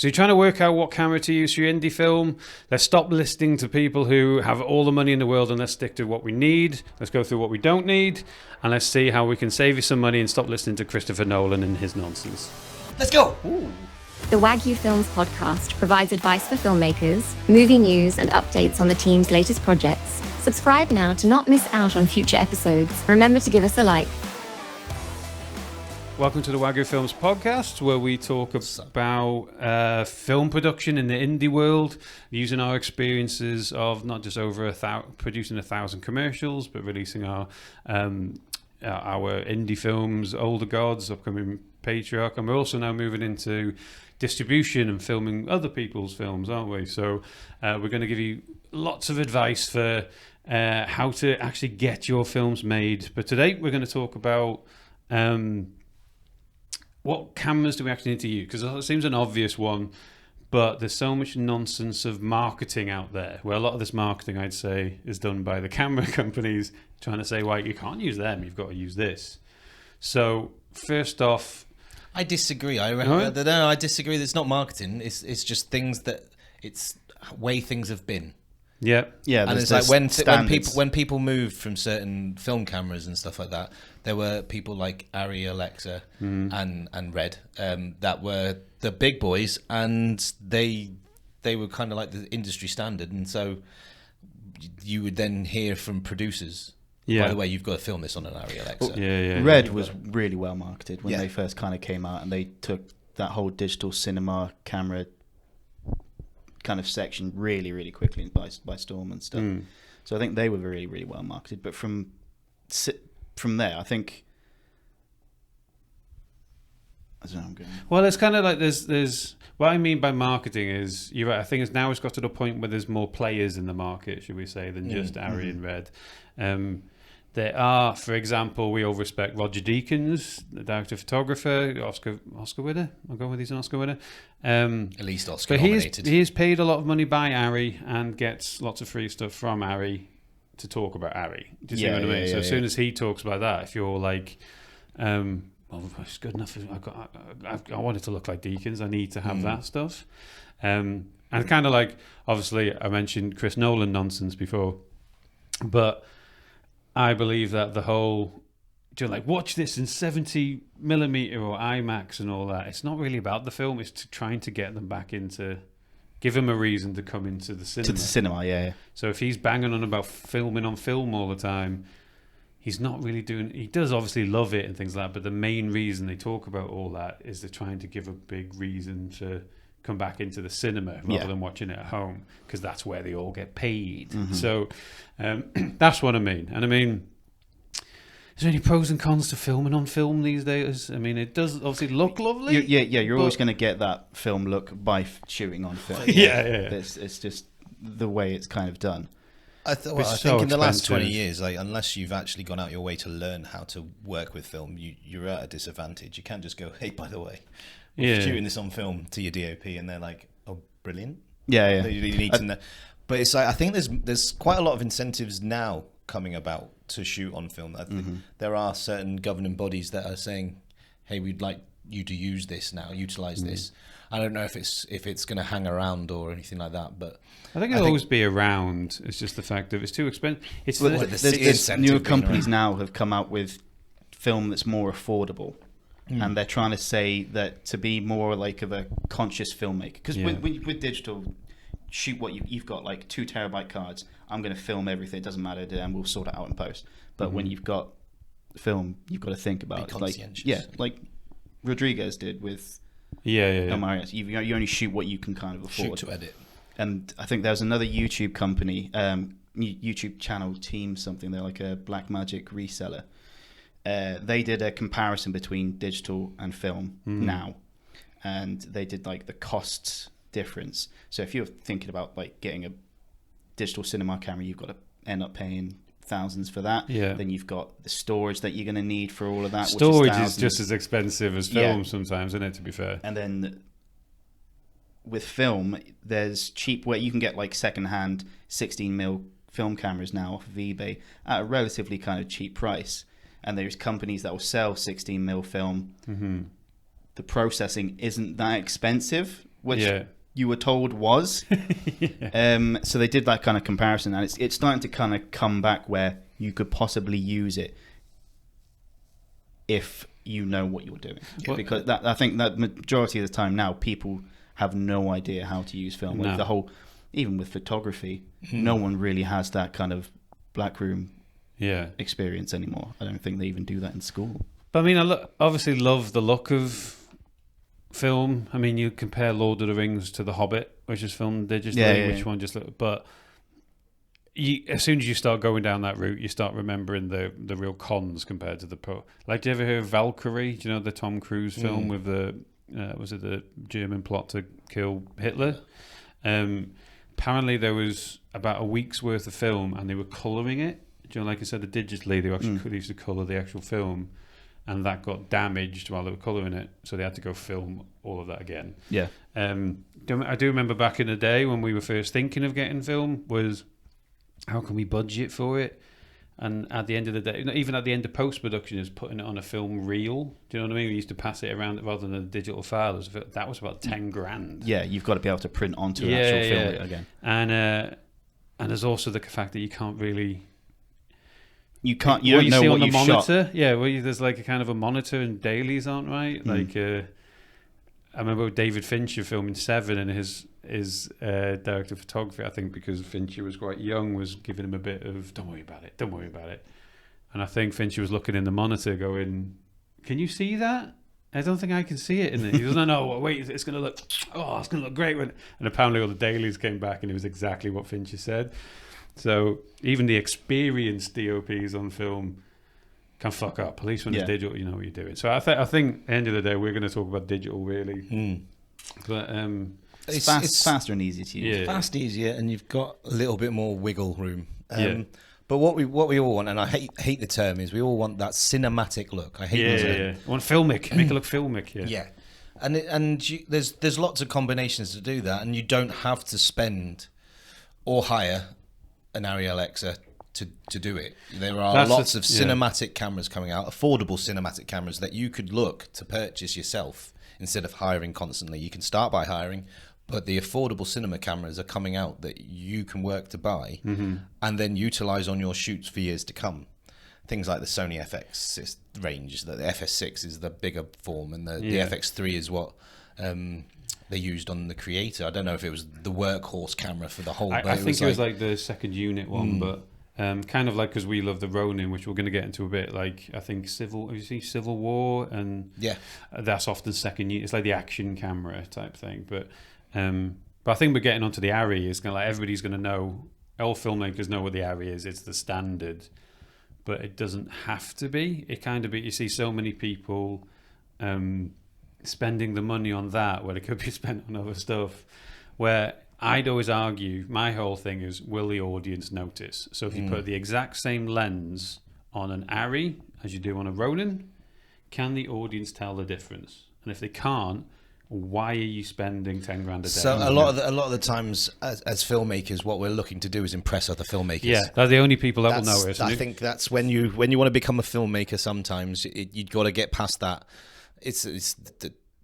So you're trying to work out what camera to use for your indie film. Let's stop listening to people who have all the money in the world and let's stick to what we need. Let's go through what we don't need and let's see how we can save you some money and stop listening to Christopher Nolan and his nonsense. Let's go! Ooh. The Wagyu Films podcast provides advice for filmmakers, movie news, and updates on the team's latest projects. Subscribe now to not miss out on future episodes. Remember to give us a like. Welcome to the Wagyu Films podcast, where we talk about film production in the indie world, using our experiences of not just producing 1,000 commercials, but releasing our indie films, Older Gods, upcoming Patriarch, and we're also now moving into distribution and filming other people's films, aren't we? So we're going to give you lots of advice for how to actually get your films made. But today we're going to talk about what cameras do we actually need to use? Because it seems an obvious one, but there's so much nonsense of marketing out there, where a lot of this marketing, I'd say, is done by the camera companies trying to say, well, you can't use them, you've got to use this. So first off, I disagree. I disagree. It's not marketing. It's just things that it's way things have been. Yeah. And it's like when people moved from certain film cameras and stuff like that, there were people like ARRI Alexa and Red that were the big boys, and they were kind of like the industry standard. And so you would then hear from producers. Yeah. By the way, you've got to film this on an ARRI Alexa. Red was really well marketed when they first kind of came out, and they took that whole digital cinema camera kind of section really, really quickly by storm and stuff. So I think they were really, really well marketed. But from there, I think I don't know. I'm going. Well, it's kind of like there's what I mean by marketing is you're right. I think it's got to the point where there's more players in the market, should we say, than just ARRI and Red. There are, for example, we all respect Roger Deakins, the director photographer, Oscar winner. I'll go with he's an Oscar winner. At least Oscar but nominated. He is paid a lot of money by ARRI and gets lots of free stuff from ARRI to talk about ARRI. Do you see what I mean? So as soon as he talks about that, if you're like, well, it's good enough. I want it to look like Deakins. I need to have that stuff. And kind of like, obviously, I mentioned Chris Nolan nonsense before, but I believe that the whole, watch this in 70mm or IMAX and all that, it's not really about the film, it's trying to get them back into, give him a reason to come into the cinema. To the cinema, yeah. So if he's banging on about filming on film all the time, he's not really he does obviously love it and things like that, but the main reason they talk about all that is they're trying to give a big reason to come back into the cinema rather than watching it at home, because that's where they all get paid. So that's what I mean. And I mean, is there any pros and cons to filming on film these days? I mean, it does obviously look lovely. You're always going to get that film look by shooting on film. It's just the way it's kind of done. I think in the last 20 years, unless you've actually gone out your way to learn how to work with film, you're at a disadvantage. You can't just go, hey, by the way, we're shooting this on film to your DOP, and they're like, oh, brilliant. Yeah. You need to know. But it's like, I think there's quite a lot of incentives now coming about to shoot on film. I think there are certain governing bodies that are saying, hey, we'd like you to use this now, utilize this. I don't know if it's going to hang around or anything like that, but I think it'll always be around. It's just the fact that it's too expensive. There's newer companies now have come out with film that's more affordable, and they're trying to say that to be more like of a conscious filmmaker. Because with digital, shoot what you've got like 2 terabyte cards. I'm going to film everything. It doesn't matter, and we'll sort it out in post. But when you've got film, you've got to think about it. Like Rodriguez did with Marius. You only shoot what you can kind of afford. Shoot to edit. And I think there's another YouTube company, YouTube channel Team something. They're like a Black Magic reseller. They did a comparison between digital and film now, and they did like the costs difference. So if you're thinking about like getting a digital cinema camera, you've got to end up paying thousands for that. Then you've got the storage that you're going to need for all of that. Storage is just as expensive as film sometimes, isn't it, to be fair? And then with film, there's cheap where you can get like secondhand 16mm film cameras now off of eBay at a relatively kind of cheap price. And there's companies that will sell 16mm film. The processing isn't that expensive, which you were told was. So they did that kind of comparison, and it's starting to kind of come back where you could possibly use it if you know what you're doing. Because I think that majority of the time now, people have no idea how to use film. With the whole, even with photography, no one really has that kind of black room experience anymore. I don't think they even do that in school. But I mean, I obviously love the look of film. I mean, you compare Lord of the Rings to The Hobbit, which is filmed digitally, which one just look, but as soon as you start going down that route, you start remembering the real cons compared to the pro. Like, do you ever hear of Valkyrie? Do you know the Tom Cruise film with the was it the German plot to kill Hitler? Apparently, there was about a week's worth of film, and they were colouring it. Do you know, like I said, digitally, they actually used to colour the actual film, and that got damaged while they were colouring it, so they had to go film all of that again. Yeah. I do remember back in the day when we were first thinking of getting film was, how can we budget for it? And at the end of the day, even at the end of post-production, is putting it on a film reel. Do you know what I mean? We used to pass it around rather than a digital file. That was about 10 grand. Yeah, you've got to be able to print onto an actual film again. And there's also the fact that you can't really... You don't know what you've monitor, shot. Yeah, there's like a kind of a monitor, and dailies aren't right. Like, I remember David Fincher filming Seven, and his director of photography, I think because Fincher was quite young, was giving him a bit of don't worry about it. And I think Fincher was looking in the monitor going, can you see that? I don't think I can see it in it. He goes, no, wait, it's going to look great. And apparently all the dailies came back and it was exactly what Fincher said. So even the experienced DOPs on film can fuck up. At least when it's digital, you know what you're doing. So I think at the end of the day, we're going to talk about digital really. But it's faster and easier to use. Yeah. Fast, easier, and you've got a little bit more wiggle room. But what we all want, and I hate the term, is we all want that cinematic look. I hate the term. Yeah. I want filmic. Make it look filmic. Yeah. And there's lots of combinations to do that, and you don't have to spend or hire an ARRI Alexa to do it. There are lots of cinematic cameras coming out, affordable cinematic cameras that you could look to purchase yourself instead of hiring constantly. You can start by hiring, but the affordable cinema cameras are coming out that you can work to buy and then utilize on your shoots for years to come. Things like the Sony FX range, the FS6 is the bigger form, and the FX3 is what they used on the Creator. I don't know if it was the workhorse camera for the whole. I think it was like the second unit one, but kind of like, because we love the Ronin, which we're going to get into a bit. Like, I think Civil War, and that's often second unit. It's like the action camera type thing. But I think we're getting onto the ARRI. It's kind of like everybody's going to know. All filmmakers know what the ARRI is. It's the standard, but it doesn't have to be. It kind of be. You see so many people spending the money on that where it could be spent on other stuff, where I'd always argue, my whole thing is, will the audience notice? So if you put the exact same lens on an ARRI as you do on a Ronin, can the audience tell the difference? And if they can't, why are you spending 10 grand a day? So a lot of the times as filmmakers, what we're looking to do is impress other filmmakers. Yeah, they're the only people that will notice. I think that's when you want to become a filmmaker. Sometimes you've got to get past that.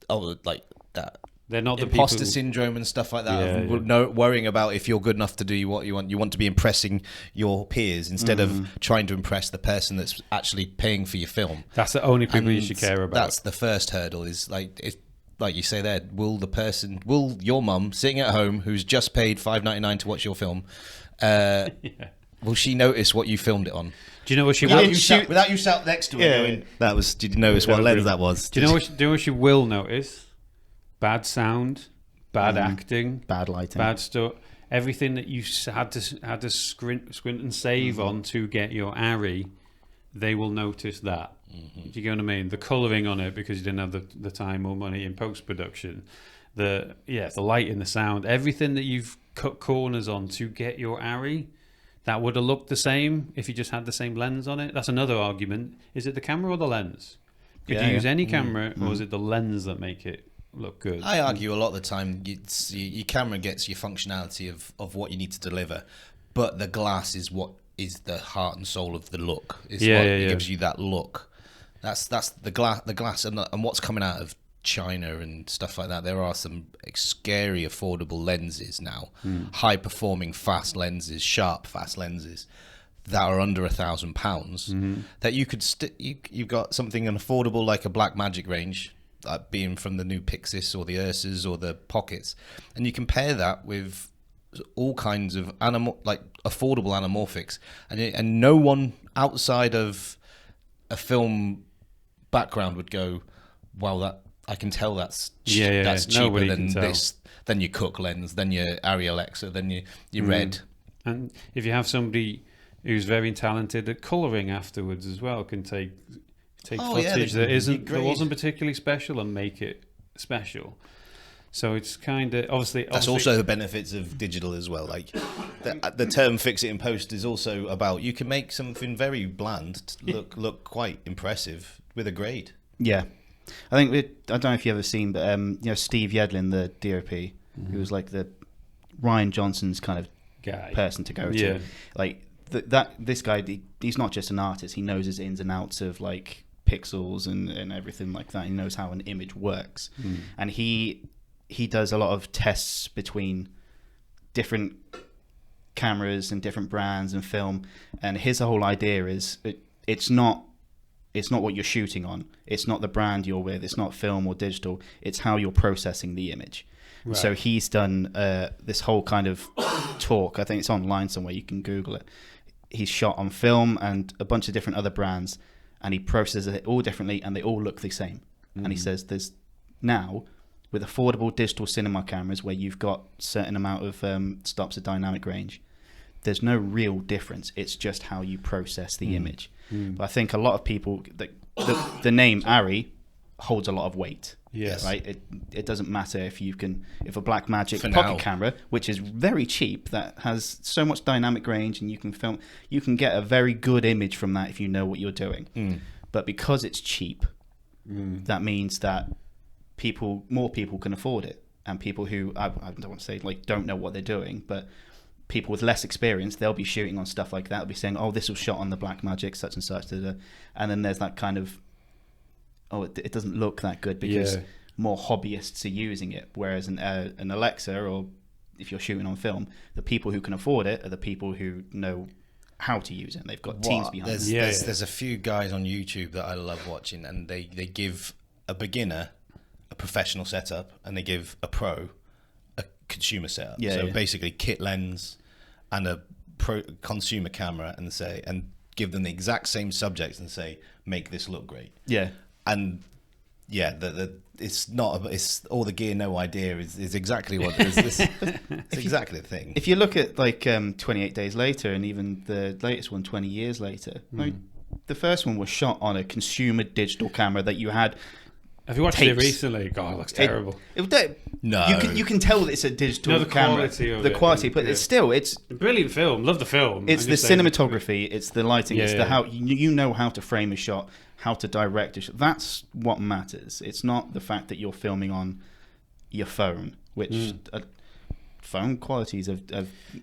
Like that. They're not the imposter people... syndrome and stuff like that. Worrying about if you're good enough to do what you want. You want to be impressing your peers instead of trying to impress the person that's actually paying for your film. That's the only people you should care about. That's the first hurdle. Is like you say there. Will your mum sitting at home who's just paid $5.99 to watch your film? Will she notice what you filmed it on? Do you know what she will? Without you sat next to her going, that was. Did you notice what lens that was? Do you know what she will notice? Bad sound, bad acting, bad lighting, bad stuff. Everything that you had to squint and save on to get your ARRI, they will notice that. Do you get what I mean? The colouring on it, because you didn't have the time or money in post production. The lighting, the sound, everything that you've cut corners on to get your ARRI. That would have looked the same if you just had the same lens on it. That's another argument. Is it the camera or the lens? Could you use any camera, or is it the lens that make it look good? I argue a lot of the time your camera gets your functionality of what you need to deliver, but the glass is what is the heart and soul of the look. It gives you that look. That's the glass and what's coming out of China and stuff like that, there are some scary affordable lenses now, high performing fast lenses, sharp fast lenses that are under £1,000 that you could you've got something affordable like a Blackmagic range, being from the new Pixis or the Ursas or the Pockets, and you compare that with all kinds of affordable anamorphics, and no one outside of a film background would go, wow, that I can tell that's cheaper than this, than your Cook lens, than your ARRI Alexa, than your Red. And if you have somebody who's very talented at colouring afterwards as well, can take footage that wasn't particularly special and make it special. So it's kind of obviously also the benefits of digital as well. Like the term "fix it in post" is also about you can make something very bland look quite impressive with a grade. Yeah, I think I don't know if you've ever seen, but Steve Yedlin, the DOP, who was like the Rian Johnson's kind of guy person to go to. Like this guy, he's not just an artist. He knows his ins and outs of like pixels and everything like that. He knows how an image works, and he does a lot of tests between different cameras and different brands and film. And his whole idea is it's not what you're shooting on. It's not the brand you're with. It's not film or digital. It's how you're processing the image. Right. So he's done this whole kind of talk. I think it's online somewhere. You can Google it. He's shot on film and a bunch of different other brands, and he processes it all differently, and they all look the same. And he says there's now, with affordable digital cinema cameras where you've got certain amount of stops of dynamic range, there's no real difference. It's just how you process the image. But I think a lot of people, the name ARRI holds a lot of weight. Yes. Right. It doesn't matter if a Blackmagic pocket camera, which is very cheap, that has so much dynamic range, and you can get a very good image from that if you know what you're doing. But because it's cheap, that means that more people can afford it, and people who I don't want to say like don't know what they're doing, but people with less experience, they'll be shooting on stuff like that. They'll be saying, "Oh, this was shot on the Blackmagic such and such," and then there's that kind of, "Oh, it doesn't look that good because more hobbyists are using it." Whereas an Alexa, or if you're shooting on film, the people who can afford it are the people who know how to use it. They've got teams behind it. There's a few guys on YouTube that I love watching, and they give a beginner a professional setup, and they give a pro a consumer setup. Basically kit lens and a pro consumer camera, and give them the exact same subjects and say, make this look great. And it's all the gear, no idea is exactly what it is. It's exactly the thing. If you look at like 28 Days Later, and even the latest one 20 years later, like, the first one was shot on a consumer digital camera that you had. Have you watched it recently? God, it looks terrible. No, you can tell that it's a digital camera. The quality, but it's a brilliant film. Love the film. It's the cinematography. It's the lighting. It's the how you know how to frame a shot, how to direct a shot. That's what matters. It's not the fact that you're filming on your phone, which phone qualities have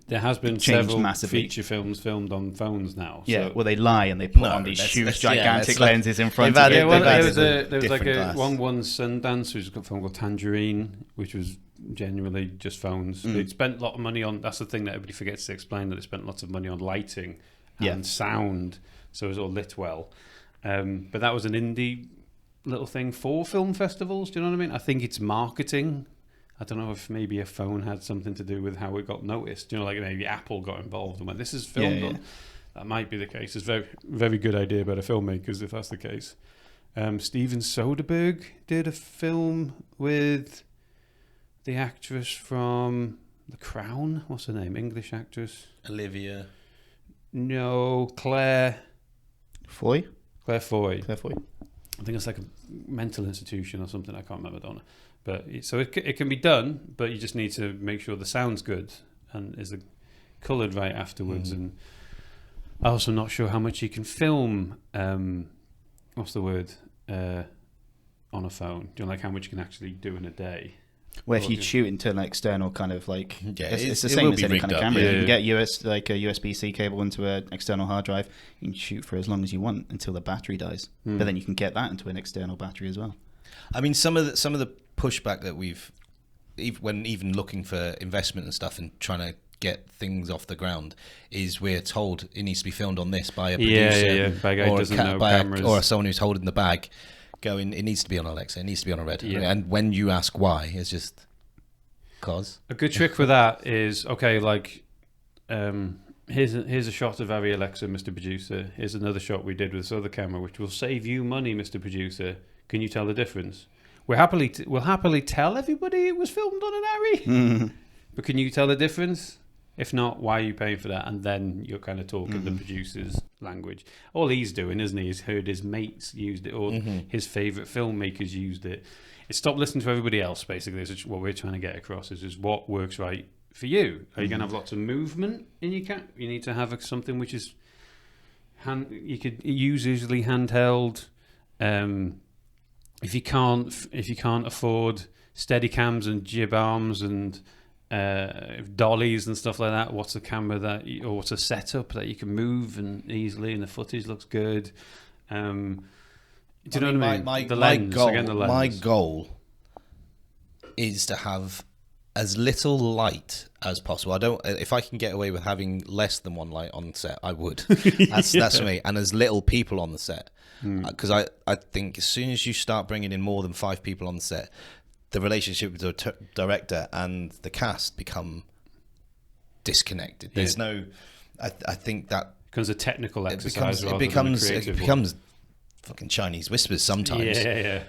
there has been several massively. Feature films filmed on phones now. So. Well, they lie and they put on these huge, gigantic lenses in front of it. There was like one Sundance, who's got a film called Tangerine, which was genuinely just phones. They'd spent a lot of money on. That's the thing that everybody forgets to explain, that they spent lots of money on lighting and sound, so it was all lit well. But that was an indie little thing for film festivals. Do you know what I mean? I think it's marketing. I don't know if maybe a phone had something to do with how it got noticed. You know, like maybe Apple got involved and went, "This is filmed on." That might be the case. It's a very, very good idea by the filmmakers if that's the case. Steven Soderbergh did a film with the actress from The Crown. What's her name? English actress. Olivia. No, Claire Foy. Claire Foy. I think it's like a mental institution or something. I can't remember, don't I? But so it can be done, but you just need to make sure the sound's good and is coloured right afterwards. And I'm also not sure how much you can film. What's the word? On a phone. Do you know, like how much you can actually do in a day? Well, if you shoot into an external kind of like, it's the same as any kind of camera. You can get a USB-C cable into an external hard drive. You can shoot for as long as you want until the battery dies. But then you can get that into an external battery as well. I mean, some of the pushback that we've, when even looking for investment and stuff and trying to get things off the ground, is we're told it needs to be filmed on this by a producer by a guy who doesn't know cameras, or someone who's holding the bag, going, it needs to be on Alexa, it needs to be on a Red. And when you ask why, it's just cause. A good trick for that is, okay, like, here's a shot of ARRI Alexa, Mr. Producer. Here's another shot we did with this other camera, which will save you money, Mr. Producer. Can you tell the difference? We'll happily tell everybody it was filmed on an ARRI, but can you tell the difference? If not, why are you paying for that? And then you're kind of talking the producer's language. All he's doing, isn't he? He's heard his mates used it, or his favourite filmmakers used it. It's stop listening to everybody else, basically. Is what we're trying to get across is what works right for you. Are you going to have lots of movement in your camera? You need to have something which is you could use easily handheld. If you can't afford steady cams and jib arms and dollies and stuff like that, what's a camera or what's a setup that you can move and easily and the footage looks good? Do you know what I mean? My goal is to have as little light as possible. If I can get away with having less than one light on set, I would. That's me. And as little people on the set, because I think as soon as you start bringing in more than 5 people on the set, the relationship with the director and the cast become disconnected. There's no, I think that becomes a technical exercise. It becomes fucking Chinese whispers sometimes.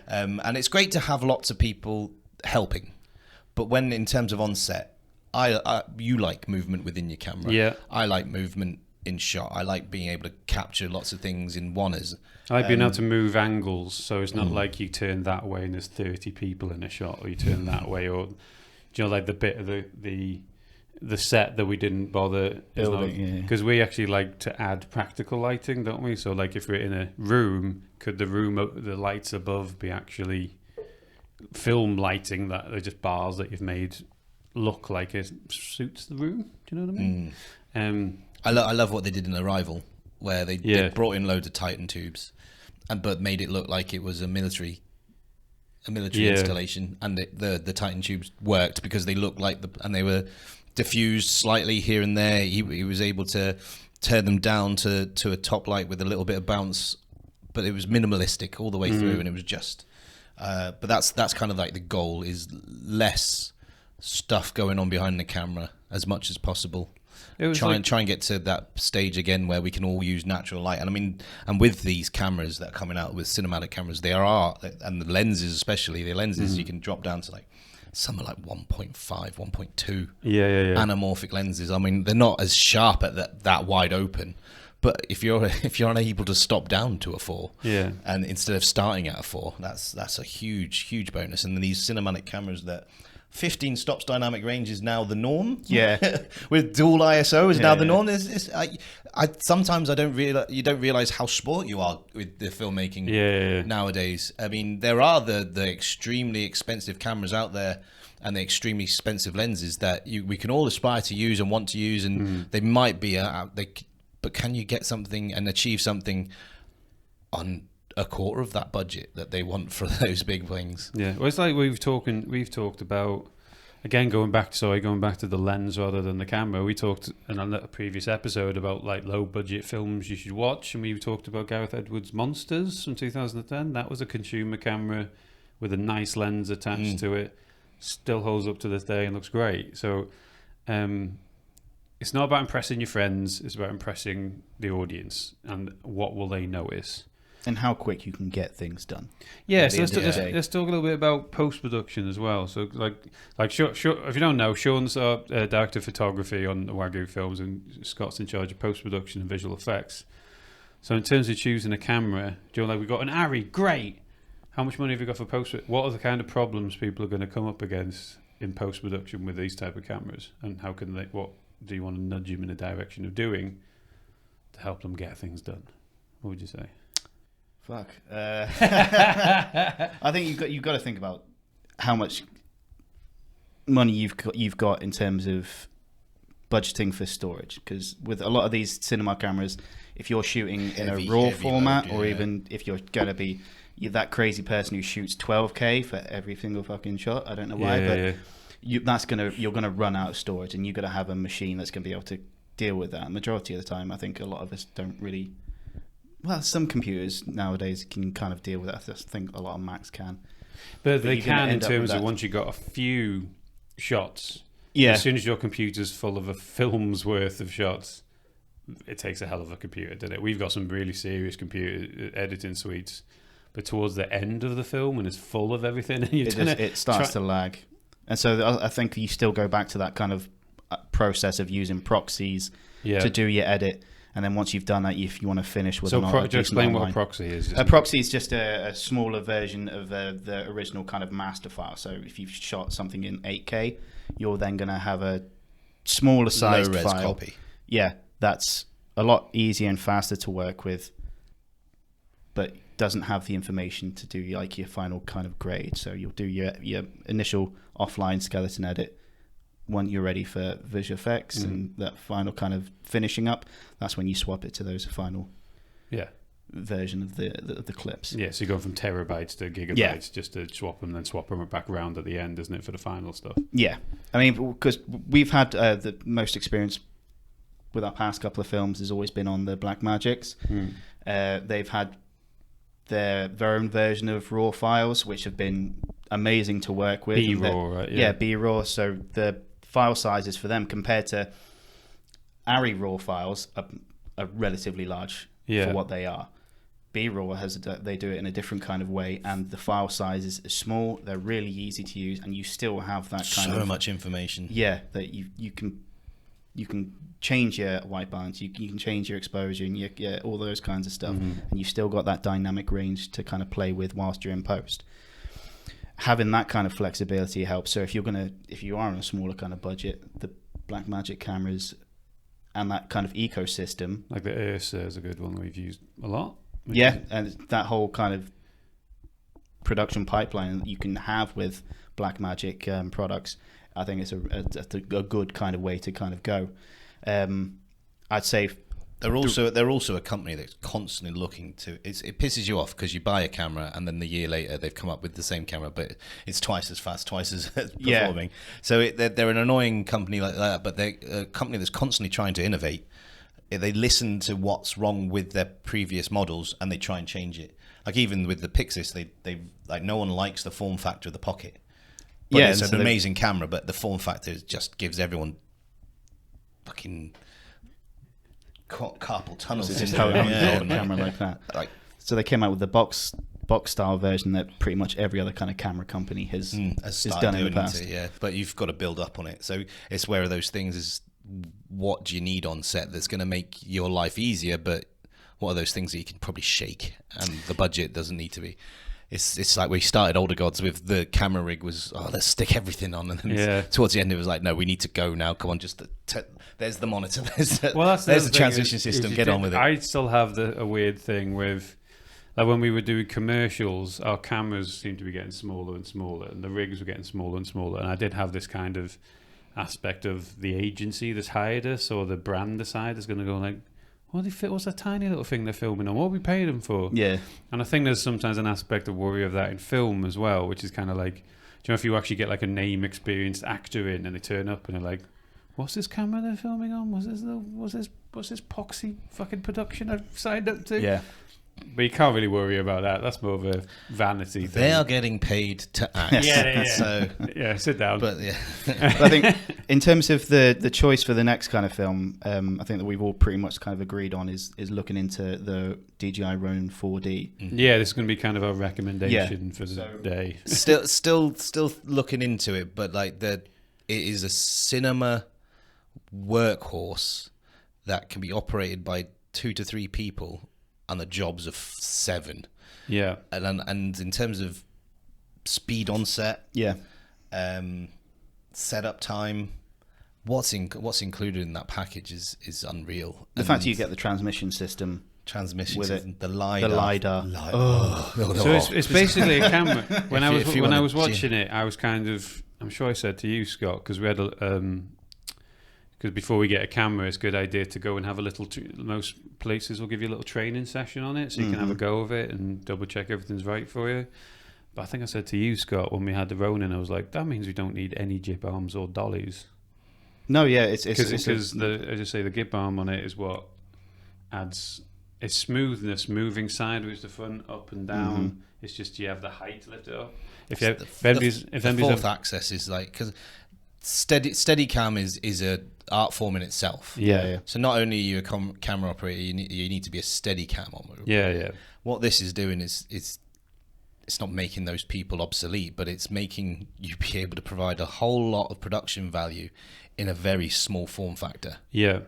And it's great to have lots of people helping, but when in terms of on set, you like movement within your camera. Yeah, I like movement in shot. I like being able to capture lots of things in one-ers. I like being able to move angles, so it's not like you turn that way and there's 30 people in a shot, or you turn that way, or like the bit of the set that we didn't bother building, because we actually like to add practical lighting, don't we? So like if we're in a room, could the lights above be actually film lighting that are just bars that you've made look like it suits the room? Do you know what I mean? I love what they did in Arrival, where they brought in loads of Titan tubes, but made it look like it was a military installation, and the Titan tubes worked because they looked like and they were diffused slightly here and there. He was able to turn them down to a top light with a little bit of bounce, but it was minimalistic all the way through, and it was just. But that's kind of like the goal, is less stuff going on behind the camera as much as possible. Try and get to that stage again where we can all use natural light. And I mean, and with these cameras that are coming out, with cinematic cameras, and the lenses especially, you can drop down to like some are like 1.5, 1.2 anamorphic lenses. I mean, they're not as sharp at that wide open, but if you're unable to stop down to a 4, and instead of starting at a 4, that's a huge bonus. And then these cinematic cameras that 15 stops dynamic range is now the norm. With dual ISO is now the norm. Sometimes you don't realize how spoiled you are with the filmmaking nowadays. I mean, there are the extremely expensive cameras out there and the extremely expensive lenses that we can all aspire to use and want to use, and they might be but can you get something and achieve something on a quarter of that budget that they want for those big things? Well, it's like we've talked about, again, going back to the lens rather than the camera. We talked in a previous episode about like low budget films you should watch, and we talked about Gareth Edwards' Monsters from 2010. That was a consumer camera with a nice lens attached to it. Still holds up to this day and looks great. So it's not about impressing your friends, it's about impressing the audience and what will they notice. And how quick you can get things done. Yeah, so let's talk a little bit about post-production as well. So, like if you don't know, Sean's our director of photography on the Wagyu films, and Scott's in charge of post-production and visual effects. So, in terms of choosing a camera, we've got an ARRI, great. How much money have you got for post-production? What are the kind of problems people are going to come up against in post-production with these type of cameras? And what do you want to nudge them in a direction of doing to help them get things done? What would you say? Fuck. I think you've got to think about how much money you've got in terms of budgeting for storage, because with a lot of these cinema cameras, if you're shooting in a raw format, or even if you're going to be you're that crazy person who shoots 12K for every single fucking shot. I don't know why, but you're gonna run out of storage, and you're gonna have a machine that's gonna be able to deal with that. Majority of the time, I think a lot of us don't really. Well, some computers nowadays can kind of deal with that. I just think a lot of Macs can. But they can in terms of once you've got a few shots. Yeah. As soon as your computer's full of a film's worth of shots, it takes a hell of a computer, doesn't it? We've got some really serious computer editing suites, but towards the end of the film, when it's full of everything, it starts to lag. And so I think you still go back to that kind of process of using proxies to do your edit. And then once you've done that, if you want to finish with explain what a proxy is. A proxy is just a smaller version of the original kind of master file. So if you've shot something in 8K, you're then going to have a smaller sized low-res file. copy. Yeah, that's a lot easier and faster to work with, but doesn't have the information to do like your final kind of grade. So you'll do your initial offline skeleton edit. When you're ready for visual effects and that final kind of finishing up, that's when you swap it to those final version of the clips. Yeah, so you go from terabytes to gigabytes just to swap them, then swap them back around at the end, isn't it, for the final stuff? Yeah. I mean, because we've had the most experience with our past couple of films has always been on the Blackmagics. They've had their own version of RAW files, which have been amazing to work with. B-RAW, right? Yeah, B-RAW. So the file sizes for them compared to ARRI RAW files are relatively large for what they are. B-RAW they do it in a different kind of way, and the file sizes are small. They're really easy to use, and you still have that kind of so much information. Yeah, that you can change your white balance, you can change your exposure, and all those kinds of stuff, and you still got that dynamic range to kind of play with whilst you're in post. Having that kind of flexibility helps. So if you are on a smaller kind of budget, the Blackmagic cameras and that kind of ecosystem, like the Ursa is a good one we've used a lot. And that whole kind of production pipeline that you can have with Blackmagic products, I think it's a good kind of way to kind of go. I'd say they're also a company that's constantly looking to. It pisses you off because you buy a camera and then the year later they've come up with the same camera, but it's twice as fast, twice as performing. So they're an annoying company like that, but they're a company that's constantly trying to innovate. They listen to what's wrong with their previous models and they try and change it. Like even with the Pixis, they like no one likes the form factor of the Pocket. But it's an amazing camera, but the form factor just gives everyone fucking carpal tunnel syndrome. A camera like that. So they came out with the box style version that pretty much every other kind of camera company has done in the past. But you've got to build up on it. So it's where of those things is what do you need on set that's going to make your life easier, but what are those things that you can probably shake and the budget doesn't need to be. It's like we started Older Gods with the camera rig was, let's stick everything on. And then towards the end, it was like, no, we need to go now. Come on, just there's the monitor. There's the transition system. Get on with it. I still have a weird thing with, like when we were doing commercials, our cameras seemed to be getting smaller and smaller, and the rigs were getting smaller and smaller. And I did have this kind of aspect of the agency that's hired us or the brand aside is going to go like, what's that tiny little thing they're filming on? What are we paying them for? Yeah. And I think there's sometimes an aspect of worry of that in film as well, which is kind of like, do you know, if you actually get like a name experienced actor in and they turn up and they're like, what's this camera they're filming on? What's this poxy fucking production I've signed up to? Yeah. But you can't really worry about that. That's more of a vanity thing. They are getting paid to act. So sit down. But but I think in terms of the choice for the next kind of film, I think that we've all pretty much kind of agreed on is looking into the DJI Ronin 4D. Yeah, this is going to be kind of our recommendation for the day. Still looking into it, but like it is a cinema workhorse that can be operated by 2 to 3 people on the jobs of 7. Yeah. And in terms of speed on set, setup time, what's included in that package is unreal. The fact that you get the transmission system with it, the LiDAR. So it's basically a camera. When I was watching it, I was kind of, I'm sure I said to you, Scott, because we had because before we get a camera, it's a good idea to go and have a little. Most places will give you a little training session on it, so you can have a go of it and double check everything's right for you. But I think I said to you, Scott, when we had the Ronin, I was like, that means we don't need any jib arms or dollies. No, yeah, it's because as I say, the jib arm on it is what adds its smoothness, moving sideways to front, up and down. It's just you have the height to lift it up. If the fourth axis is like, because Steadicam is a art form in itself. Yeah. So not only are you a camera operator, you need to be a Steadicam operator. Yeah. What this is doing is it's not making those people obsolete, but it's making you be able to provide a whole lot of production value in a very small form factor. Yeah.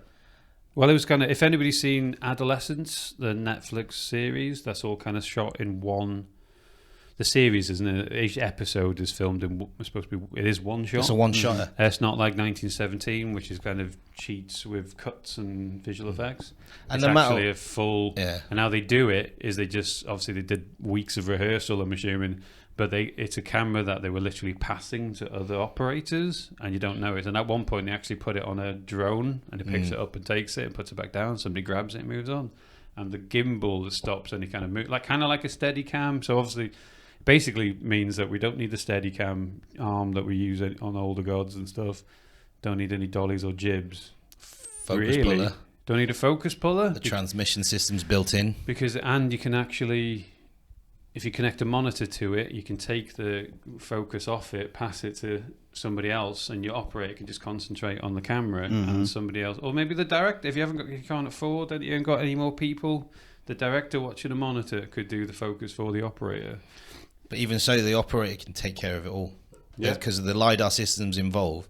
Well, it was kind of, if anybody's seen Adolescence, the Netflix series, that's all kind of shot in one. The series, isn't it? Each episode is filmed in, it is one shot. It's a one-shotter. It's not like 1917, which is kind of cheats with cuts and visual effects. And it's actually a full... Yeah. And how they do it is they just... Obviously, they did weeks of rehearsal, I'm assuming, but it's a camera that they were literally passing to other operators, and you don't know it. And at one point, they actually put it on a drone, and it picks it up and takes it and puts it back down. Somebody grabs it and moves on. And the gimbal that stops any kind of move, kind of like a Steadicam. So obviously... Basically means that we don't need the Steadicam arm that we use on older gods and stuff. Don't need any dollies or jibs. Focus puller. Don't need a focus puller. The transmission system's built in. And you can actually, if you connect a monitor to it, you can take the focus off it, pass it to somebody else, and your operator can just concentrate on the camera and somebody else. Or maybe the director, if you can't afford and you haven't got any more people, the director watching a monitor could do the focus for the operator. But even so, the operator can take care of it all. Yeah. Because of the LiDAR systems involved.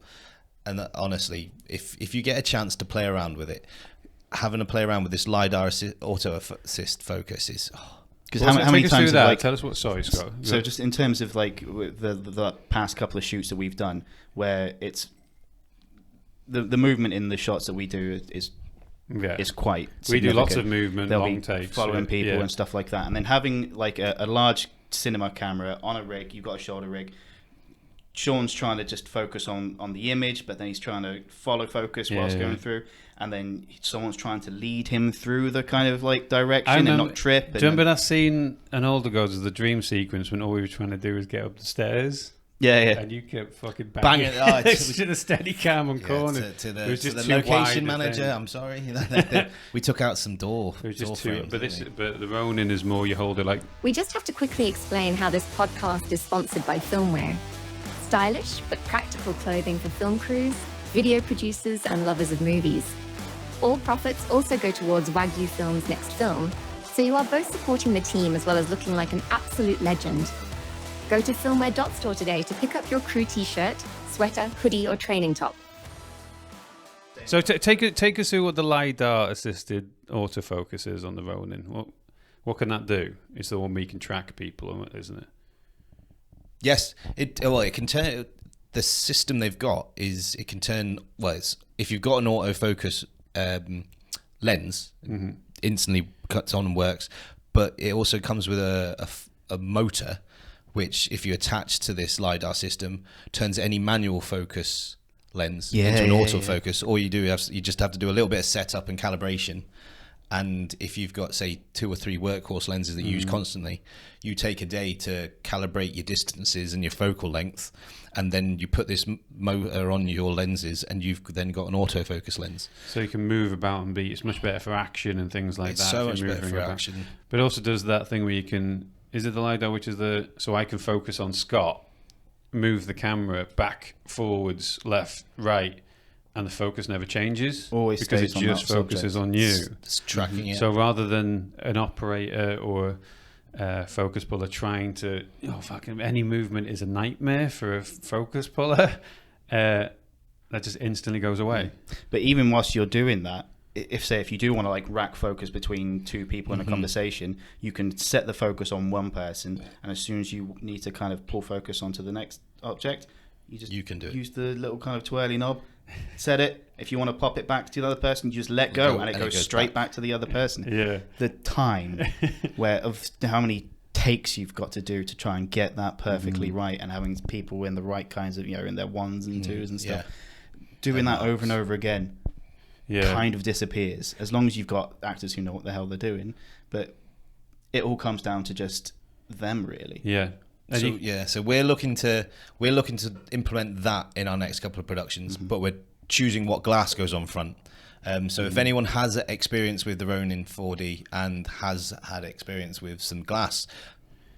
And honestly, if you get a chance to play around with it, having to play around with this LiDAR auto assist focus is... Because how many times... Tell us what... Sorry, Scott. So just in terms of like the past couple of shoots that we've done, where it's... The movement in the shots that we do is quite significant. We do lots of movement, They'll long be takes. Following people and stuff like that. And then having like a large cinema camera on a rig, you've got a shoulder rig. Sean's trying to just focus on the image, but then he's trying to follow focus whilst going through, and then someone's trying to lead him through the kind of like direction and not trip. Do you remember that scene in Older Gods of the dream sequence when all we were trying to do was get up the stairs? Yeah. And you kept fucking banging to the Steadicam on corner. To the location manager, I'm sorry. We took out some door. It was just too. Frames, but the Ronin is more. You hold it like. We just have to quickly explain how this podcast is sponsored by Filmwear. Stylish but practical clothing for film crews, video producers, and lovers of movies. All profits also go towards Wagyu Film's next film, so you are both supporting the team as well as looking like an absolute legend. Go to filmwear.store today to pick up your crew t-shirt, sweater, hoodie, or training top. So take us through what the LiDAR assisted autofocus is on the Ronin. What can that do? It's the one where you can track people, isn't it? Yes, it can turn. The system they've got is it can turn. Well, if you've got an autofocus lens, instantly cuts on and works. But it also comes with a motor, which, if you attach to this LiDAR system, turns any manual focus lens into an autofocus. All you you just have to do a little bit of setup and calibration. And if you've got, say, 2 or 3 workhorse lenses that you use constantly, you take a day to calibrate your distances and your focal length, and then you put this motor on your lenses, and you've then got an autofocus lens. So you can move about and it's much better for action and things like that. It's so much better for action. But it also does that thing where you can... Is it the LiDAR, which is so I can focus on Scott, move the camera back, forwards, left, right, and the focus never changes? Always because it stays on just that focuses subject. on you. It's tracking it. So rather than an operator or focus puller trying to... fucking any movement is a nightmare for a focus puller, that just instantly goes away. But even whilst you're doing that, if you do want to like rack focus between 2 people in a conversation, you can set the focus on one person, and as soon as you need to kind of pull focus onto the next object, you can use the little kind of twirly knob, set it. If you want to pop it back to the other person, you just let go, and it goes straight back to the other person. Yeah. The time of how many takes you've got to do to try and get that perfectly right, and having people in the right kinds of, in their 1s and 2s and stuff. doing that over and over again kind of disappears, as long as you've got actors who know what the hell they're doing. But it all comes down to just them, really. Yeah. So we're looking to implement that in our next couple of productions, but we're choosing what glass goes on front. So if anyone has experience with the Ronin 4D and has had experience with some glass,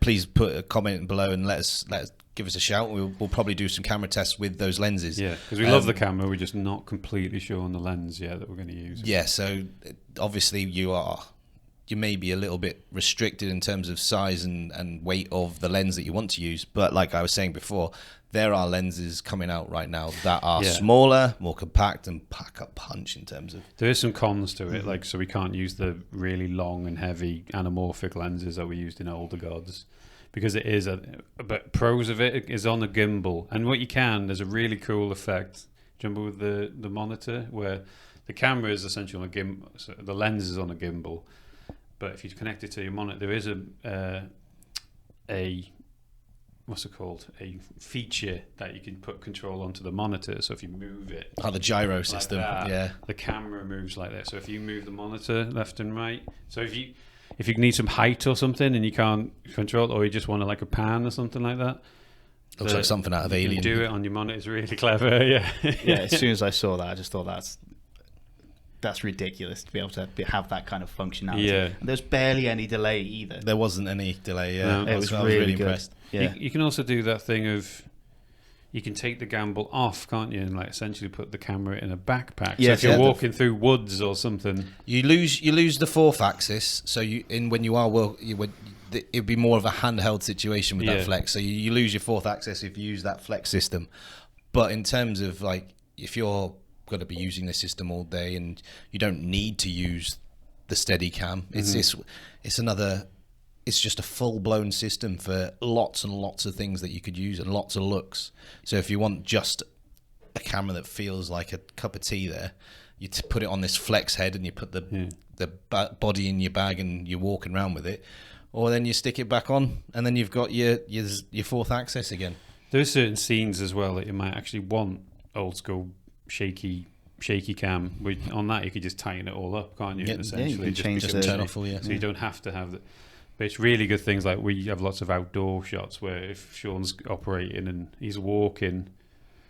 please put a comment below and let us give us a shout. We'll probably do some camera tests with those lenses. Yeah, because we love the camera, we're just not completely sure on the lens yet that we're going to use. Yeah, so obviously you may be a little bit restricted in terms of size and weight of the lens that you want to use, but like I was saying before, there are lenses coming out right now that are smaller, more compact, and pack a punch in terms of... There is some cons to it, like, so we can't use the really long and heavy anamorphic lenses that we used in older gods, because it is but pros of it is on a gimbal, and what you can, there's a really cool effect. Do you remember with the monitor, where the camera is essentially on a gimbal, so the lens is on a gimbal, but if you connect it to your monitor, there is a what's it called? A feature that you can put control onto the monitor. So if you move it, the gyro like system, that, the camera moves like that. So if you move the monitor left and right, so if you need some height or something and you can't control it, or you just want like a pan or something like that, looks like something out of Alien. You can do it on your monitor. It's really clever. Yeah. As soon as I saw that, I just thought that's ridiculous to be able to have that kind of functionality. Yeah. And there's barely any delay either. There wasn't any delay. No. I was really impressed. Yeah. You can also do that thing of, you can take the gimbal off, can't you, and like essentially put the camera in a backpack. So if you're walking through woods or something, you lose the fourth axis. So it'd be more of a handheld situation with that flex. So you lose your fourth axis if you use that flex system. But in terms of like, if you're going to be using the system all day and you don't need to use the Steadicam, it's just a full-blown system for lots and lots of things that you could use and lots of looks. So if you want just a camera that feels like a cup of tea there, you put it on this flex head and you put the body in your bag and you're walking around with it, or then you stick it back on and then you've got your fourth axis again. There are certain scenes as well that you might actually want old school shaky cam. On that you could just tighten it all up, can't you? Yeah, essentially, you can change the turn off. So you don't have to have the. But it's really good things like we have lots of outdoor shots where if Sean's operating and he's walking,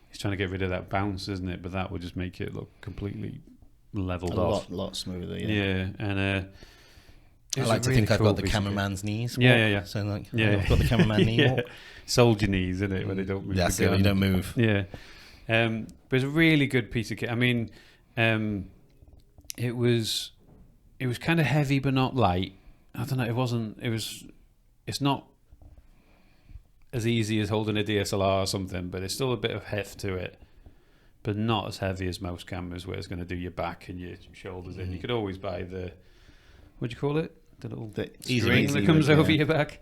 he's trying to get rid of that bounce, isn't it? But that would just make it look completely leveled off. A lot smoother. Yeah, and I like to think I've got the cameraman's knees. Yeah. So like, I've got the cameraman knee walk. Soldier knees, isn't it? When they don't move. That's it. When you don't move. Yeah. But it's a really good piece of kit. I mean, it was kind of heavy but not light. I don't know. It's not as easy as holding a DSLR or something, but there's still a bit of heft to it, but not as heavy as most cameras where it's going to do your back and your shoulders in. You could always buy what do you call it? The little string that comes over your back.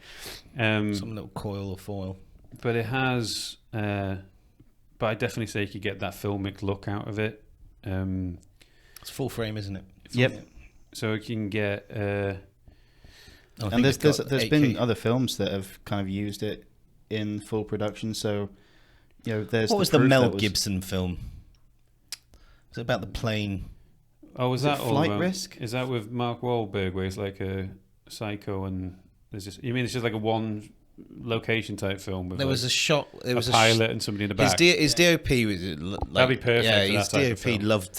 Some little coil or foil. But it has, but I definitely say you could get that filmic look out of it. It's full frame, isn't it? Yep. So you can get... and there's been other films that have kind of used it in full production. So, there's what was the Mel Gibson film? Was it about the plane? Oh, was that Flight Risk? Is that with Mark Wahlberg, where he's like a psycho and there's just? You mean it's just like a one location type film? With there was a shot. There was a pilot and somebody in the back. His DOP was like, that'd be perfect. Yeah, his DOP loved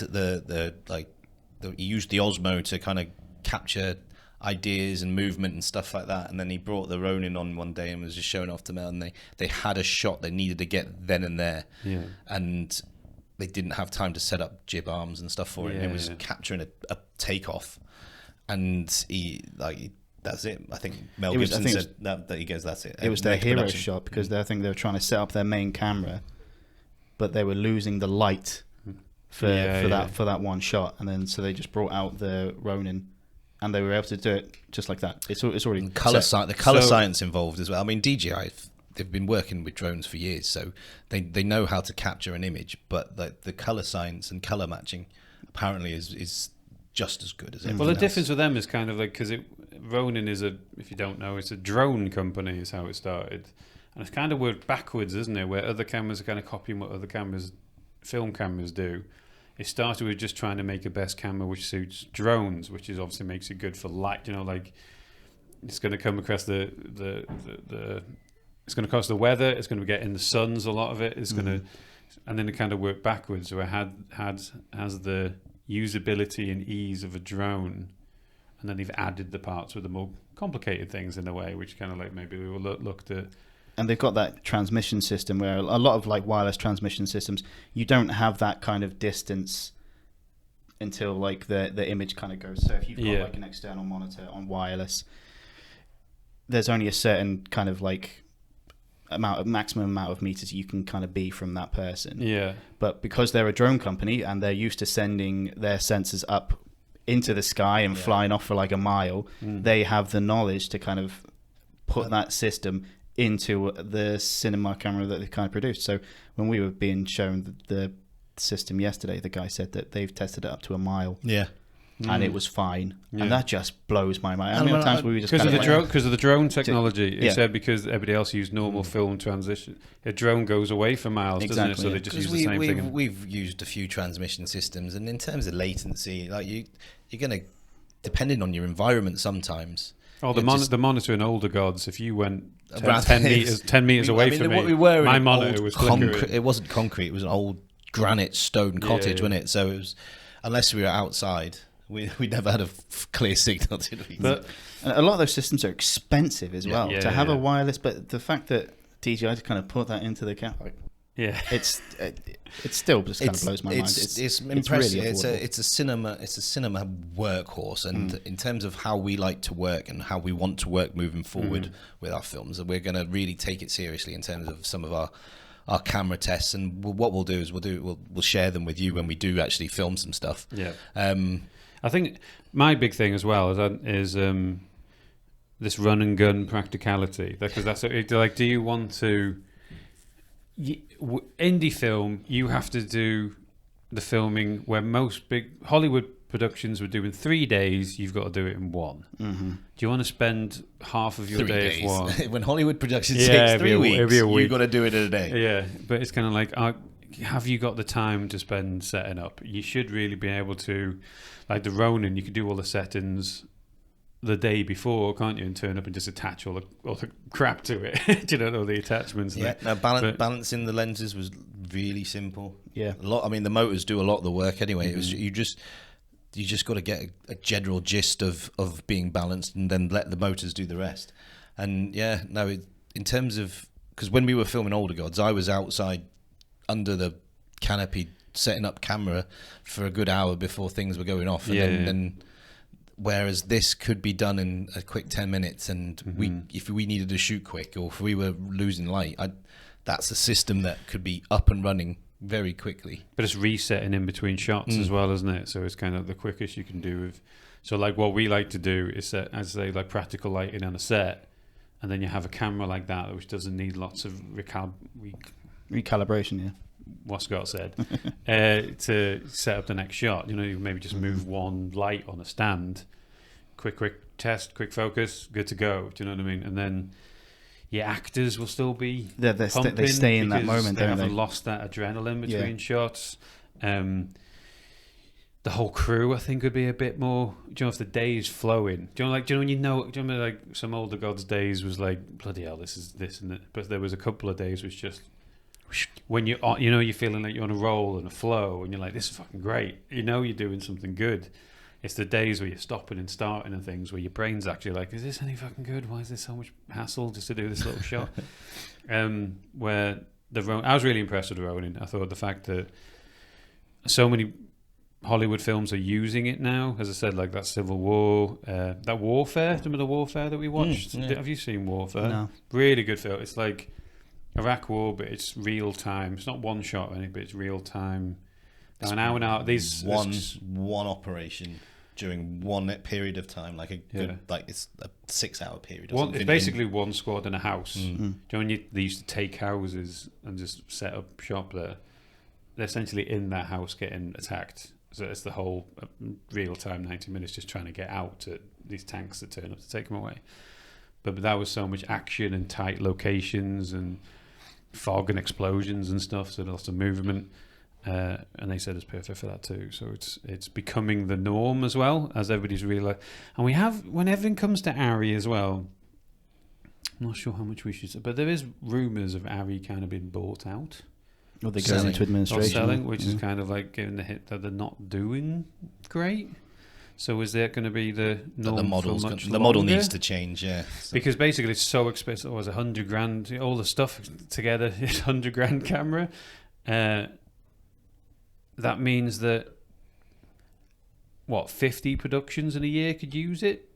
he used the Osmo to kind of capture ideas and movement and stuff like that, and then he brought the Ronin on one day and was just showing off to Mel, and they had a shot they needed to get then and there, and they didn't have time to set up jib arms and stuff for it, and it was capturing a takeoff, and that's it. I think Mel Gibson said that he goes, that's it. It was their hero shot because I think they were trying to set up their main camera, but they were losing the light for that one shot, and then so they just brought out the Ronin. And they were able to do it just like that. It's already the color science involved as well. I mean, DJI, they've been working with drones for years, so they know how to capture an image. But the color science and color matching apparently is just as good as everything. Well, the else. difference with them is kind of like because Ronin is if you don't know, it's a drone company is how it started, and it's kind of worked backwards, isn't it? Where other cameras are kind of copying what other cameras film cameras do. It started with just trying to make a best camera which suits drones, which is obviously makes it good for light. You know, like it's going to come across it's going to cross the weather. It's going to get in the suns. A lot of it is going to, and then it kind of worked backwards. So it has the usability and ease of a drone, and then they've added the parts with the more complicated things in a way, which kind of like maybe we will looked at. And they've got that transmission system where a lot of like wireless transmission systems, you don't have that kind of distance until like the image kind of goes. So if you've got like an external monitor on wireless, there's only a certain kind of like maximum amount of meters you can kind of be from that person. Yeah. But because they're a drone company and they're used to sending their sensors up into the sky and flying off for like a mile, they have the knowledge to kind of put that system into the cinema camera that they kind of produced. So when we were being shown the system yesterday, the guy said that they've tested it up to a mile. Yeah. And it was fine. Yeah. And that just blows my mind. How many times we were just because of the drone technology. It said because everybody else used normal film transition, a drone goes away for miles, doesn't it? So they just use the same thing. We've used a few transmission systems, and in terms of latency, like you're going to, depending on your environment sometimes. Oh, the monitor in Older Gods, if you went 10 meters away from me, my monitor was flickering. It wasn't concrete, it was an old granite stone cottage, wasn't it? So it was, unless we were outside, we never had a clear signal. But a lot of those systems are expensive as well to have a wireless. But the fact that DJI to kind of put that into the camera, it's still just kind of blows my mind. It's impressive. Really it's a cinema workhorse, and in terms of how we like to work and how we want to work moving forward with our films, we're going to really take it seriously in terms of some of our camera tests. And what we'll do is we'll share them with you when we do actually film some stuff. Yeah. I think my big thing as well is this run and gun practicality, because that's like, do you want to indie film? You have to do the filming where most big Hollywood productions were doing 3 days. You've got to do it in one. Do you want to spend half of your day as one? When Hollywood productions takes 3 weeks, you've got to do it in a day. Yeah, but it's kind of like, have you got the time to spend setting up? You should really be able to, like the Ronin, you could do all the settings the day before, can't you, and turn up and just attach all the crap to it. Do you know, all the attachments? Yeah, balancing the lenses was really simple. Yeah, the motors do a lot of the work anyway. It was you just got to get a general gist of being balanced, and then let the motors do the rest. And in terms of, because when we were filming Older Gods, I was outside under the canopy setting up camera for a good hour before things were going off, and then whereas this could be done in a quick 10 minutes, and if we needed to shoot quick, or if we were losing light, that's a system that could be up and running very quickly. But it's resetting in between shots as well, isn't it? So it's kind of the quickest you can do. So like what we like to do is set, as I say, like practical lighting on a set, and then you have a camera like that which doesn't need lots of recalibration. Yeah, what Scott said, to set up the next shot. You know, you maybe just move one light on a stand, quick test, quick focus, good to go. Do you know what I mean? And then your actors will still be pumping, they stay in that moment. They haven't lost that adrenaline between shots. The whole crew, I think, would be a bit more. Do you know, if the day is flowing? Do you know, like, do you know like some Older Gods days was like, bloody hell, this is this and that. But there was a couple of days which just, when you're feeling like you're on a roll and a flow, and you're like, this is fucking great. You know, you're doing something good. It's the days where you're stopping and starting and things where your brain's actually like, is this any fucking good? Why is this so much hassle just to do this little shot? Where I was really impressed with the Ronin. I thought the fact that so many Hollywood films are using it now, as I said, like that Civil War, that Warfare. Remember the Warfare that we watched? Have you seen Warfare? No. Really good film. It's like Iraq War, but it's real time. It's not one shot or anything, but it's real time. Now, an hour and out. One operation during one period of time, like it's a 6 hour period. It's basically one squad in a house. Do you know when they used to take houses and just set up shop there? They're essentially in that house getting attacked. So it's the whole real time 90 minutes just trying to get out to these tanks that turn up to take them away. But that was so much action and tight locations and fog and explosions and stuff, so lots of movement. and they said it's perfect for that too. So it's becoming the norm as well, as everybody's really. And we have, when everything comes to ARRI as well, I'm not sure how much we should say, but there is rumours of ARRI kind of being bought out. Or they're going into administration. Or selling, which is kind of like giving the hit that they're not doing great. So is there going to be the norm the models? For much the longer? model needs to change, yeah. Because basically it's so expensive. It was $100,000. All the stuff together is $100,000 camera. That means that 50 productions in a year could use it.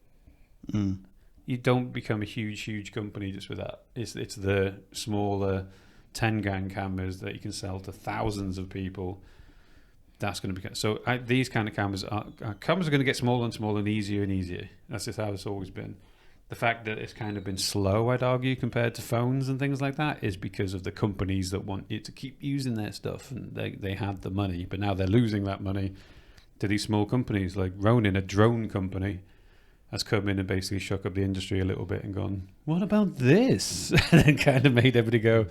You don't become a huge company just with that. It's the smaller 10-grand cameras that you can sell to thousands of people. That's going to be so. These kind of cameras are going to get smaller and smaller and easier. That's just how it's always been. The fact that it's kind of been slow, I'd argue, compared to phones and things like that, is because of the companies that want you to keep using their stuff, and they had the money, but now they're losing that money to these small companies like Ronin, a drone company, has come in and basically shook up the industry a little bit and gone, what about this? And then kind of made everybody go,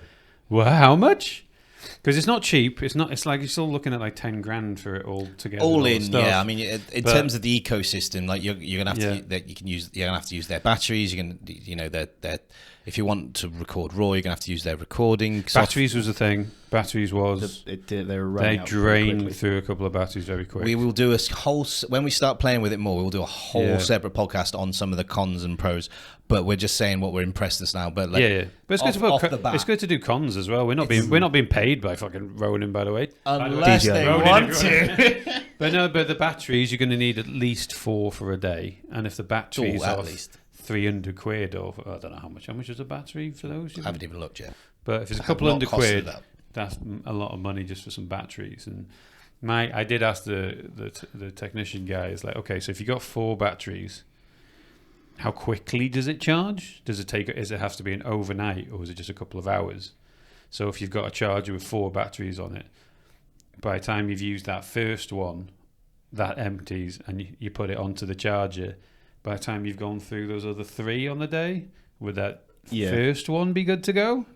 well, how much? Because it's not cheap. It's like you're still looking at like $10,000 for it all together. All in, yeah. I mean, in terms of the ecosystem, like you're gonna have to you're gonna have to use their batteries. You're gonna their if you want to record RAW, you're gonna have to use their recording. Batteries was a thing. Batteries was they drained through a couple of batteries very quick. We will do a whole when we start playing with it more. We'll do a whole separate podcast on some of the cons and pros. But we're just saying what we're impressed with now. But like, but it's good to do cons as well. We're not being paid by fucking Ronin, by the way, unless they want to. But the batteries, you're going to need at least 4 for a day, and if the batteries are at least £300 or I don't know how much is a battery for those? I haven't even looked yet. But if it's a couple £100, that's a lot of money just for some batteries. And I did ask the technician guy, is like, okay, so if you got 4 batteries, how quickly does it charge? Does it have to be an overnight, or is it just a couple of hours? So if you've got a charger with 4 batteries on it, by the time you've used that first one, that empties, and you put it onto the charger. By the time you've gone through those other 3 on the day, would that first one be good to go?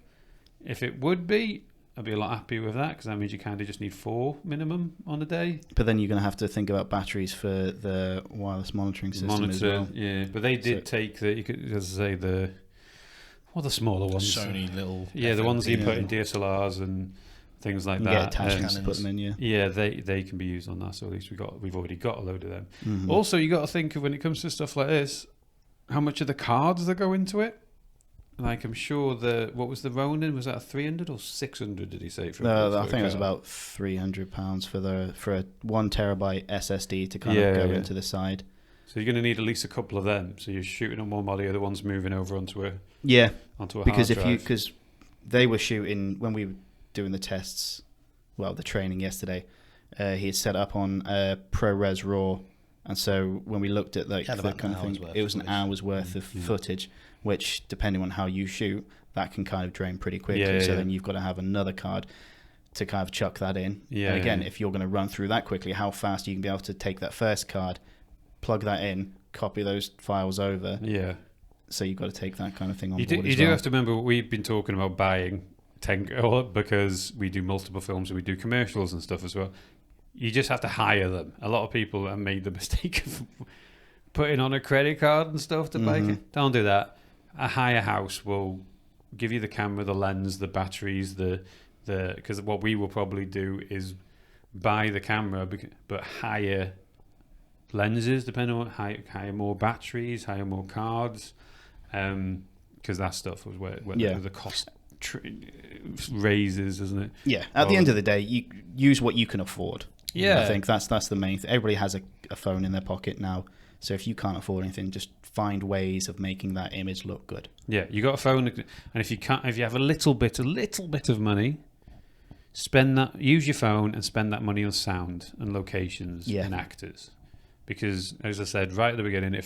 If it would be, I'd be a lot happier with that, because that means you kind of just need 4 minimum on a day. But then you're going to have to think about batteries for the wireless monitoring system as well. Yeah, but they did take the, you could, as I say, the smaller ones. Sony little... Yeah, the ones that you put in DSLRs and things like that. Yeah, attachments to put them in, Yeah, they can be used on that, so at least we've already got a load of them. Mm-hmm. Also, you got to think of, when it comes to stuff like this, how much of the cards that go into it. Like, I'm sure what was the Ronin? Was that a 300 or 600? Did he say? I think it was about £300 for a 1 terabyte SSD to kind of go into the side. So you're going to need at least a couple of them. So you're shooting on one while the other one's moving over onto a because hard drive. Because they were shooting when we were doing the tests, the training yesterday. He had set up on ProRes RAW, and so when we looked at that kind of thing, it was an hour's worth of footage. Which, depending on how you shoot, that can kind of drain pretty quickly. So then you've got to have another card to kind of chuck that in. And again, if you're going to run through that quickly, how fast you can be able to take that first card, plug that in, copy those files over. Yeah. So you've got to take that kind of thing on board. You do have to remember, we've been talking about buying because we do multiple films and we do commercials and stuff as well. You just have to hire them. A lot of people have made the mistake of putting on a credit card and stuff to buy it. Don't do that. A hire house will give you the camera, the lens, the batteries, because what we will probably do is buy the camera, but hire lenses, depending on hire more batteries, hire more cards, because that stuff was where the cost raises, isn't it? Yeah. At the end of the day, you use what you can afford. Yeah. I think that's the main thing. Everybody has a phone in their pocket now. So if you can't afford anything, just find ways of making that image look good. Yeah, you got a phone, and if you have a little bit of money, use your phone and spend that money on sound and locations and actors. Because, as I said right at the beginning,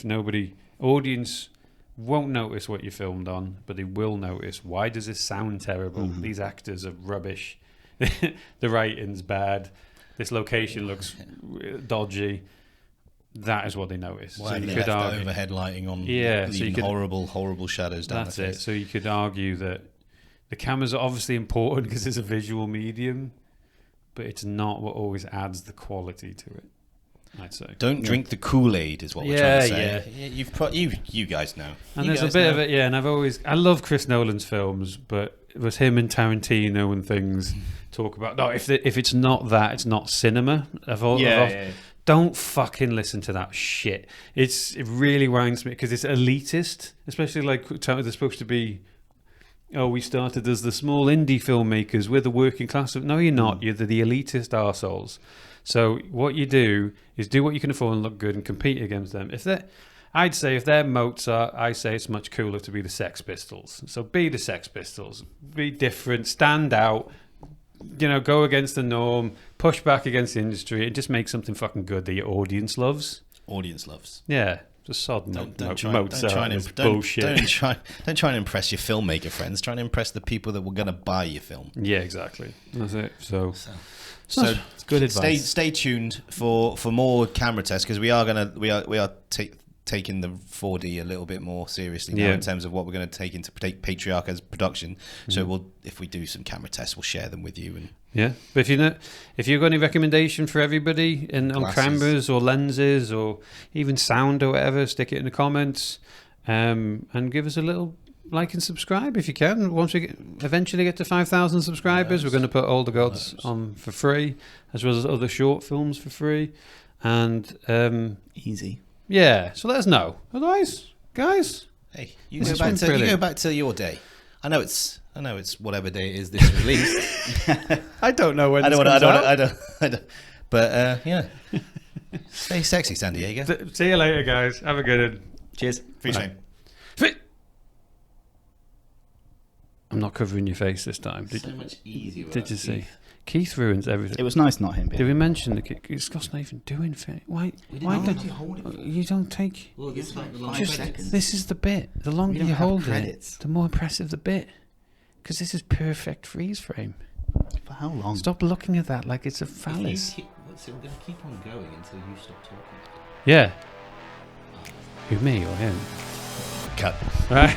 audience won't notice what you filmed on, but they will notice, why does this sound terrible? These actors are rubbish. The writing's bad. This location looks dodgy. That is what they notice. Why so you could argue overhead lighting on horrible shadows down the face. That's it. So you could argue that the cameras are obviously important because it's a visual medium, but it's not what always adds the quality to it, I'd say. Don't drink the Kool-Aid is what we're trying to say. Yeah. You guys know. And there's a bit of it, and I love Chris Nolan's films, but it was him and Tarantino and things talk about, no, if it's not that, it's not cinema. Don't fucking listen to that shit. It really winds me because it's elitist, especially like they're supposed to be. Oh, we started as the small indie filmmakers. We're the working class. No, you're not. You're the elitist arseholes. So what you do is do what you can afford and look good and compete against them. I'd say if they're Mozart, I say it's much cooler to be the Sex Pistols. So be the Sex Pistols. Be different. Stand out. Go against the norm, push back against the industry, and just make something fucking good that your audience loves. Yeah, just sod Mozart. Don't try and impress your filmmaker friends. Try and impress the people that were going to buy your film. Yeah, exactly. That's it. So it's good advice. Stay tuned for more camera tests because we are taking the 4D a little bit more seriously now in terms of what we're going to take into Patriarch as production. So if we do some camera tests, we'll share them with you. And but if you've got any recommendation for everybody on cameras or lenses or even sound or whatever, stick it in the comments and give us a little like and subscribe if you can. Once we eventually get to 5,000 subscribers, we're going to put All the Gods on for free, as well as other short films for free. And easy. Yeah, so let us know. Otherwise, guys, hey, you go back to your day. I know it's whatever day it is this released. I don't know when. I don't. But stay sexy, San Diego. See you later, guys. Have a good one. Cheers. Free shame. I'm not covering your face this time. So much easier. Did you see? Keith ruins everything. It was nice not him. Did we mention the it's got nothing doing for it? Why don't you hold it? You don't take. Well, it's like 5 seconds. This is the bit. The longer you hold it, the more impressive the bit. Because this is perfect freeze frame. For how long? Stop looking at that like it's a phallus. So we're going to keep on going until you stop talking. Yeah. Who, me or him? Cut. Right.